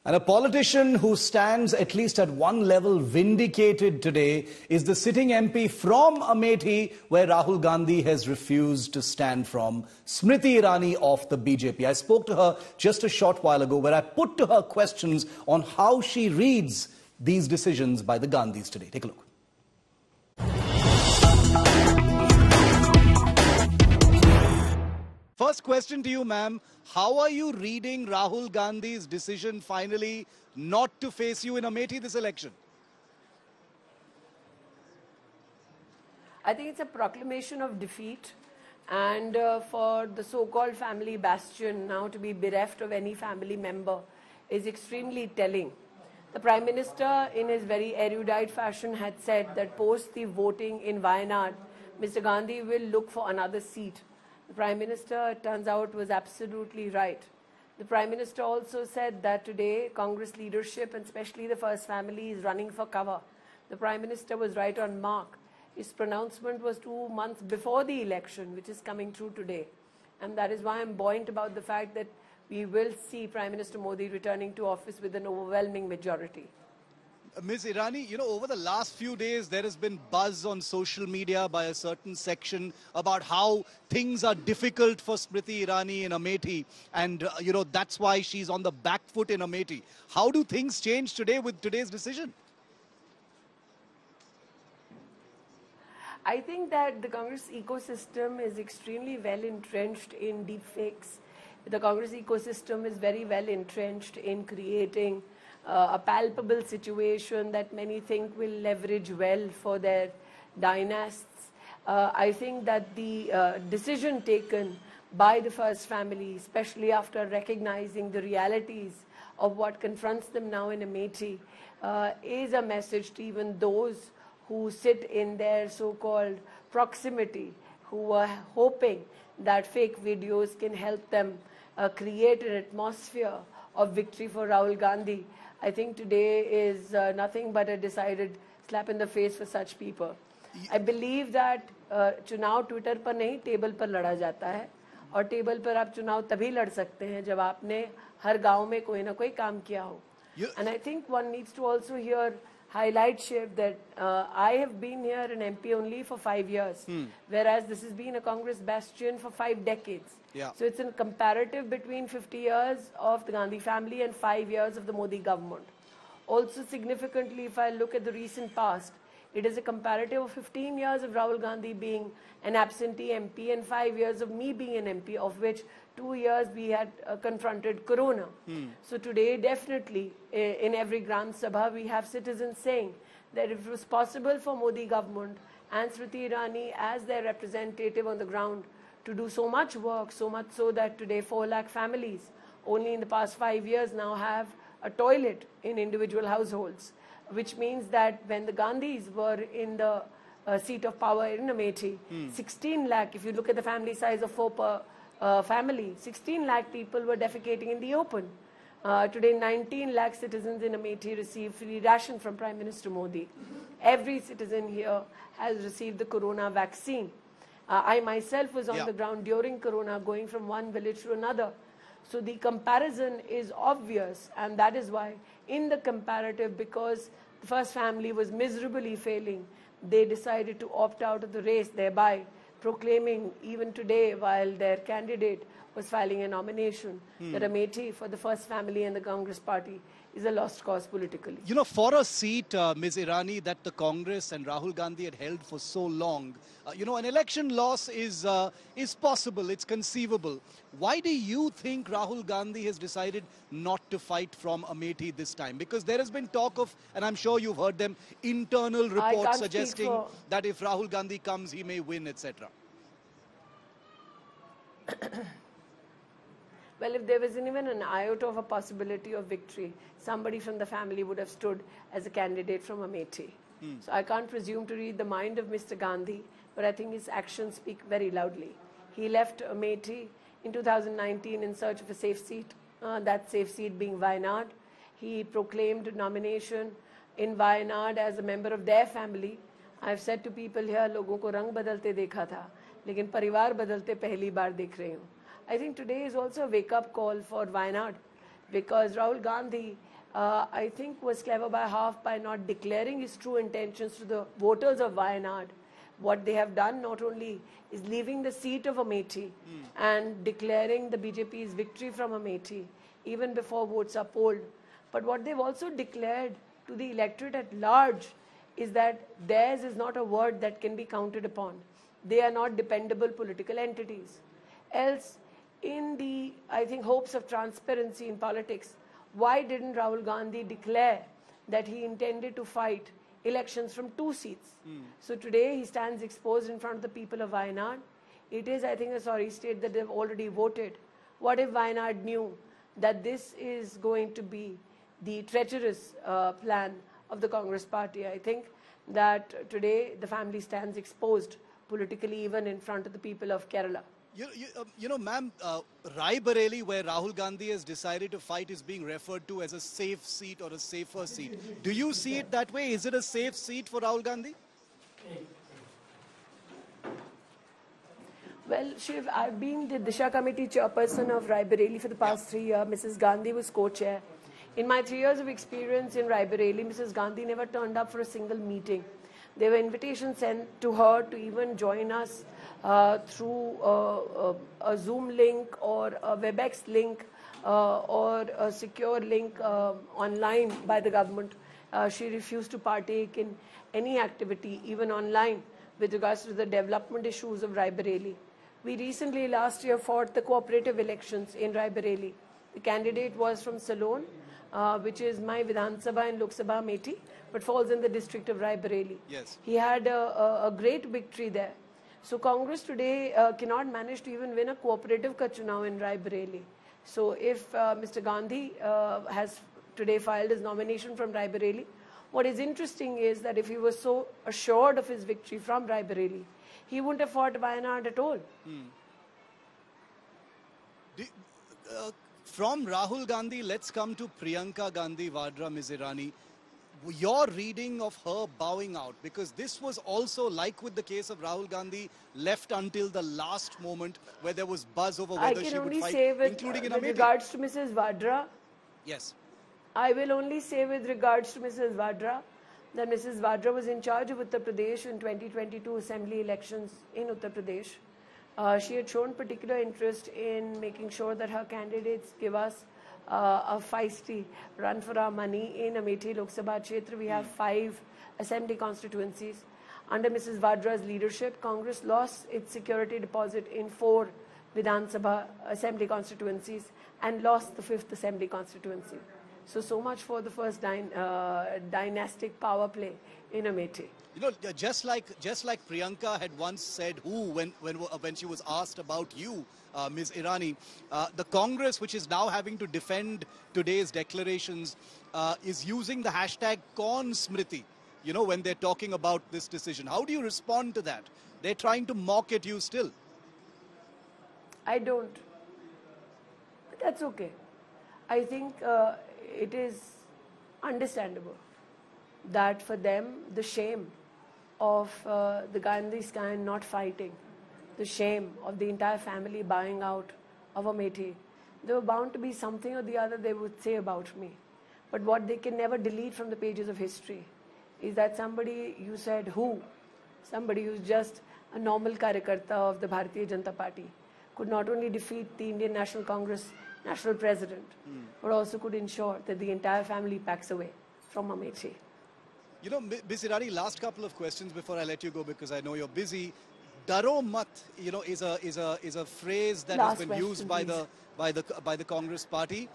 And a politician who stands at least at one level vindicated today is the sitting MP from Amethi, where Rahul Gandhi has refused to stand from, Smriti Irani of the BJP. I spoke to her just a short while ago, where I put to her questions on how she reads these decisions by the Gandhis today. Take a look. First question to you, ma'am. How are you reading Rahul Gandhi's decision finally not to face you in Amethi this election? I think it's a proclamation of defeat, and for the so-called family bastion now to be bereft of any family member is extremely telling. The Prime Minister, in his very erudite fashion, had said that post the voting in Wayanad, Mr. Gandhi will look for another seat. The Prime Minister, it turns out, was absolutely right. The Prime Minister also said that today Congress leadership, and especially the First Family, is running for cover. The Prime Minister was right on mark. His pronouncement was 2 months before the election, which is coming through today. And that is why I'm buoyant about the fact that we will see Prime Minister Modi returning to office with an overwhelming majority. Ms. Irani, you know, over the last few days, there has been buzz on social media by a certain section about how things are difficult for Smriti Irani in Amethi. And, that's why she's on the back foot in Amethi. How do things change today with today's decision? I think that the Congress ecosystem is extremely well entrenched in deepfakes. The Congress ecosystem is very well entrenched in creating a palpable situation that many think will leverage well for their dynasts. I think that the decision taken by the First Family, especially after recognizing the realities of what confronts them now in Amethi, is a message to even those who sit in their so-called proximity, who are hoping that fake videos can help them create an atmosphere of victory for Rahul Gandhi. I think today is nothing but a decided slap in the face for such people. I believe that चुनाव Twitter पर नहीं table पर लड़ा जाता है और table पर आप चुनाव तभी लड़ सकते हैं जब आपने हर गांव में कोई ना कोई काम किया हो. And I think one needs to also here highlight, Shiv, that I have been here an MP only for 5 years, whereas this has been a Congress bastion for 5 decades. Yeah. So it's a comparative between 50 years of the Gandhi family and 5 years of the Modi government. Also significantly, if I look at the recent past, it is a comparative of 15 years of Rahul Gandhi being an absentee MP and 5 years of me being an MP, of which 2 years we had confronted Corona. So today, definitely, in every Gram Sabha, we have citizens saying that if it was possible for Modi government and Smriti Irani as their representative on the ground to do so much work, so much so that today 4 lakh families only in the past 5 years now have a toilet in individual households, which means that when the Gandhis were in the seat of power in Amethi, 16 lakh, if you look at the family size of 4 per family, 16 lakh people were defecating in the open. Today, 19 lakh citizens in Amethi receive free ration from Prime Minister Modi. Every citizen here has received the Corona vaccine. I myself was on the ground during Corona, going from one village to another. So the comparison is obvious, and that is why in the comparative, because the First Family was miserably failing, they decided to opt out of the race, thereby proclaiming even today, while their candidate was filing a nomination, that Amethi for the First Family and the Congress party is a lost cause politically. You know, for a seat, Ms. Irani, that the Congress and Rahul Gandhi had held for so long, an election loss is possible, it's conceivable. Why do you think Rahul Gandhi has decided not to fight from Amethi this time? Because there has been talk of, and I'm sure you've heard them, internal reports suggesting that if Rahul Gandhi comes, he may win, etc. Well, if there wasn't even an iota of a possibility of victory, somebody from the family would have stood as a candidate from Amethi. So I can't presume to read the mind of Mr. Gandhi, but I think his actions speak very loudly. He left Amethi in 2019 in search of a safe seat, that safe seat being Wayanad. He proclaimed nomination in Wayanad as a member of their family. I've said to people here, लोगों को रंग बदलते देखा था, लेकिन परिवार बदलते पहली बार देख रही हूँ. I think today is also a wake-up call for Wayanad. because Rahul Gandhi, I think, was clever by half by not declaring his true intentions to the voters of Wayanad. What they have done not only is leaving the seat of Amethi and declaring the BJP's victory from Amethi even before votes are polled, but what they've also declared to the electorate at large is that theirs is not a word that can be counted upon. They are not dependable political entities. Else, in the, I think, hopes of transparency in politics, why didn't Rahul Gandhi declare that he intended to fight elections from 2 seats? So today he stands exposed in front of the people of Wayanad. It is, I think, a sorry state that they've already voted. What if Wayanad knew that this is going to be the treacherous plan of the Congress party? I think that today the family stands exposed politically even in front of the people of Kerala. You know, ma'am, Rai Bareli, where Rahul Gandhi has decided to fight, is being referred to as a safe seat or a safer seat. Do you see it that way? Is it a safe seat for Rahul Gandhi? Well, Shiv, I've been the Disha Committee chairperson of Rai Bareli for the past 3 years. Mrs. Gandhi was co-chair. In my 3 years of experience in Rai Bareli, Mrs. Gandhi never turned up for a single meeting. There were invitations sent to her to even join us through a Zoom link or a WebEx link or a secure link online by the government. She refused to partake in any activity, even online, with regards to the development issues of Rai Bareli. We recently, last year, fought the cooperative elections in Rai Bareli. The candidate was from Salon, which is my Vidhan Sabha and Lok Sabha Amethi, but falls in the district of Rai Bareli. Yes. He had a great victory there. So Congress today cannot manage to even win a cooperative ka chunav in Rai Bareli. So if Mr. Gandhi has today filed his nomination from Rai Bareli, what is interesting is that if he was so assured of his victory from Rai Bareli, he wouldn't have fought Wayanad at all. From Rahul Gandhi, let's come to Priyanka Gandhi Vadra, Ms. Irani. Your reading of her bowing out, because this was also, like with the case of Rahul Gandhi, left until the last moment where there was buzz over whether she would fight, including in Amethi. With regards to Mrs. Vadra, yes. I will only say with regards to Mrs. Vadra that Mrs. Vadra was in charge of Uttar Pradesh in 2022 assembly elections in Uttar Pradesh. She had shown particular interest in making sure that her candidates give us a feisty run for our money in Amethi Lok Sabha Kshetra. We have 5 assembly constituencies. Under Mrs. Vadra's leadership, Congress lost its security deposit in 4 Vidhan Sabha assembly constituencies and lost the 5th assembly constituency. So much for the first dynastic power play in Amethi. You know, just like Priyanka had once said, when she was asked about you, Ms. Irani, the Congress, which is now having to defend today's declarations, is using the hashtag Consmriti, you know, when they're talking about this decision. How do you respond to that? They're trying to mock at you still. I don't. But that's okay. I think it is understandable that for them, the shame of the Gandhi's kind not fighting, the shame of the entire family bowing out of Amethi, there were bound to be something or the other they would say about me. But what they can never delete from the pages of history is that somebody, you said who, somebody who's just a normal karyakarta of the Bharatiya Janata Party, could not only defeat the Indian National Congress national president, but also could ensure that the entire family packs away from Amethi. You know, Ms. Irani, last couple of questions before I let you go, because I know you're busy. Daro mat, you know, is a phrase that has been used by the Congress party.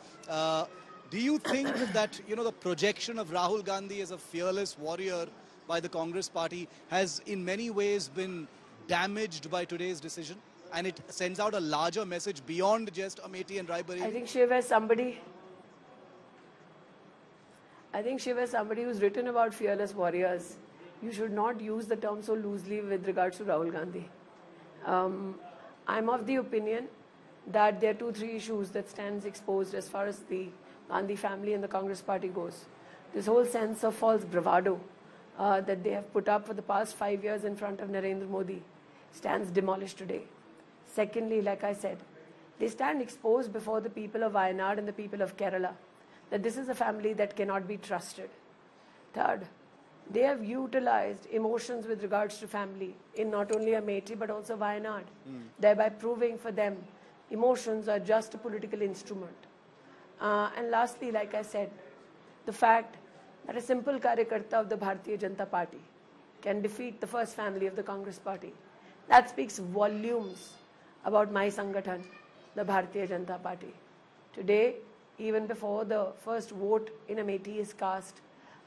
Do you think that, you know, the projection of Rahul Gandhi as a fearless warrior by the Congress party has in many ways been damaged by today's decision, and it sends out a larger message beyond just Amethi and Rai Bareli? I think Shiv, as somebody who's written about fearless warriors, you should not use the term so loosely with regards to Rahul Gandhi. I'm of the opinion that there are 2-3 issues that stands exposed as far as the Gandhi family and the Congress party goes. This whole sense of false bravado that they have put up for the past 5 years in front of Narendra Modi stands demolished today. Secondly, like I said, they stand exposed before the people of Wayanad and the people of Kerala that this is a family that cannot be trusted. Third, they have utilized emotions with regards to family in not only Amethi but also Wayanad, thereby proving for them emotions are just a political instrument. And lastly, like I said, the fact that a simple Karyakarta of the Bharatiya Janata Party can defeat the first family of the Congress Party, that speaks volumes about my Sangathan, the Bharatiya Janata Party. Today, even before the first vote in Amethi is cast,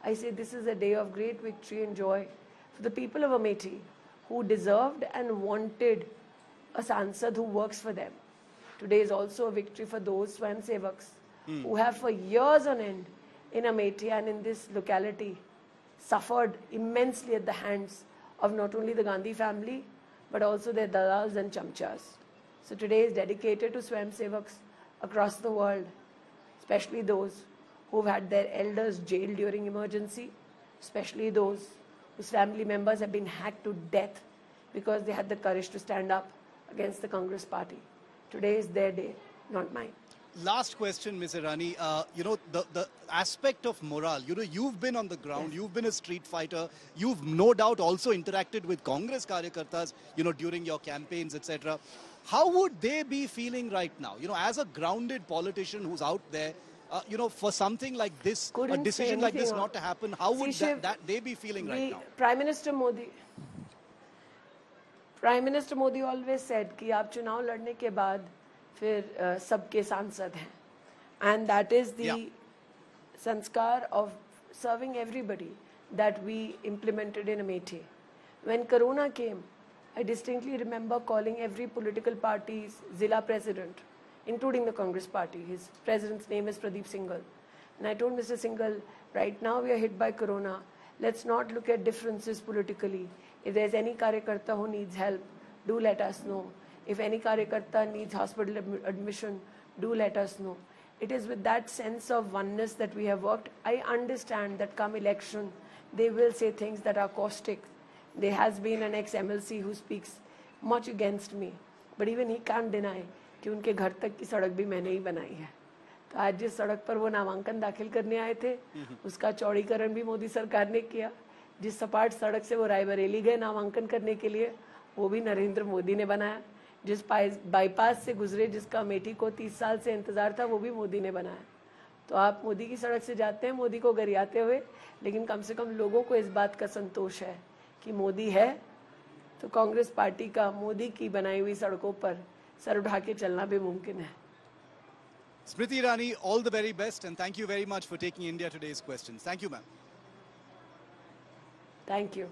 I say this is a day of great victory and joy for the people of Amethi who deserved and wanted a Sansad who works for them. Today is also a victory for those Swayamsevaks who have for years on end in Amethi and in this locality suffered immensely at the hands of not only the Gandhi family but also their dalals and chamchas. So today is dedicated to Swayamsevaks across the world, especially those who've had their elders jailed during emergency, especially those whose family members have been hacked to death because they had the courage to stand up against the Congress Party. Today is their day, not mine. Last question, Ms. Irani. The aspect of morale, you've been on the ground, yes. You've been a street fighter, you've no doubt also interacted with Congress Karyakartas, during your campaigns, etc. How would they be feeling right now? As a grounded politician who's out there, for something like this, a decision like this not to happen, how would that they be feeling right now? Prime Minister Modi always said कि आप चुनाव लड़ने के बाद फिर सबके सांसद हैं, and that is the sanskar of serving everybody that we implemented in Amethi. When Corona came, I distinctly remember calling every political party's Zilla president, including the Congress Party. His president's name is Pradeep Singhal. And I told Mr. Singhal, right now we are hit by Corona. Let's not look at differences politically. If there's any Karyakarta who needs help, do let us know. If any Karyakarta needs hospital admission, do let us know. It is with that sense of oneness that we have worked. I understand that come election, they will say things that are caustic. There has been an ex-MLC who speaks much against me. But even he can't deny कि उनके घर तक की सड़क भी मैंने ही बनाई है. तो आज जिस सड़क पर वो नामांकन दाखिल करने आए थे, उसका चौड़ीकरण भी मोदी सरकार ने किया. जिस सपाट सड़क से वो रायबरेली गए नामांकन करने के लिए, वो भी नरेंद्र मोदी ने बनाया. जिस बाईपास से गुजरे, जिसका अमेठी को 30 साल से इंतजार था, वो भी मोदी ने बनाया. तो आप मोदी की सड़क से जाते हैं मोदी को गरियाते हुए, लेकिन कम से कम लोगों को इस बात का संतोष है कि मोदी है तो कांग्रेस पार्टी का मोदी की बनाई हुई सड़कों पर सर उठा के चलना भी मुमकिन है. Smriti Irani, all the very best and thank you very much for taking India Today's questions. Thank you, ma'am. Thank you.